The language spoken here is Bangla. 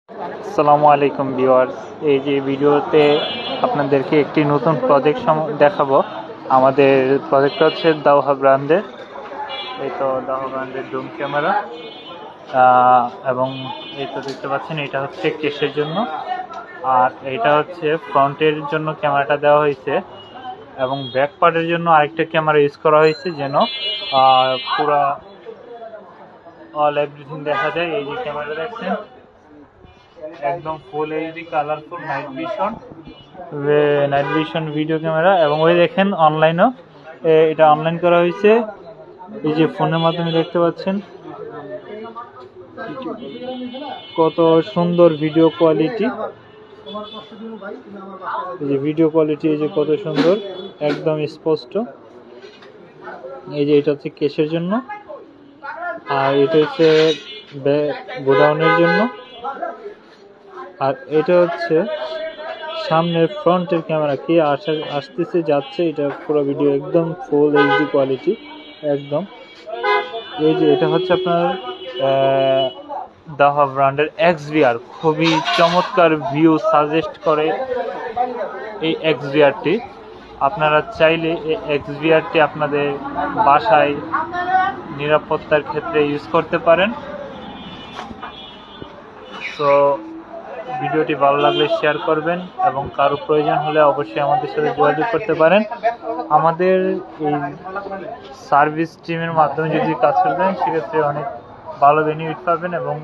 আসসালামু আলাইকুম ভিউয়ার্স, এই যে ভিডিওতে আপনাদেরকে একটি নতুন প্রজেক্ট দেখাবো। আমাদের প্রজেক্টটা হচ্ছে দাওহা ব্র্যান্ডের। এই তো দাওহা ব্র্যান্ডের ডুম ক্যামেরা, এবং এই তো দেখতে পাচ্ছেন এটা হচ্ছে কেসের জন্য, আর এটা হচ্ছে ফ্রন্টের জন্য ক্যামেরাটা দেওয়া হয়েছে, এবং ব্যাক পার্টের জন্য আরেকটা ক্যামেরা ইউজ করা হয়েছে যেন পুরা অল এভরিথিং দেখা যায়। এই যে ক্যামেরা দেখছেন, একদম full HD colourful night vision video camera. এবং ওই দেখেন অনলাইনও এটা অনলাইন করা হয়েছে। এই যে ফোনের মাধ্যমে দেখতে পাচ্ছেন কত সুন্দর ভিডিও কোয়ালিটি। এই যে ভিডিও কোয়ালিটি, এই যে কত সুন্দর, একদম স্পষ্ট। এই যে এটা হচ্ছে কেসের জন্য, আর এটা হচ্ছে গোডাউনের জন্য, আর এটা হচ্ছে সামনের ফ্রন্টের ক্যামেরা কি আসতেছে যাচ্ছে, এটা পুরো ভিডিও একদম ফুল এইচডি কোয়ালিটি একদম। এই যে এটা হচ্ছে আপনার দাওহা ব্র্যান্ডের XVR, খুবই চমৎকার ভিউ সাজেস্ট করে এই XVRটি। আপনারা চাইলে এই XVRটি আপনাদের বাসায় নিরাপত্তার ক্ষেত্রে ইউজ করতে পারেন। তো ভিডিওটি ভালো লাগলে শেয়ার করবেন, এবং কারো প্রয়োজন হলে অবশ্যই আমাদের সাথে যোগাযোগ করতে পারেন। আমাদের এই সার্ভিস টিমের মাধ্যমে যদি কাজ করবেন সেক্ষেত্রে অনেক ভালো বেনিফিট পাবেন, এবং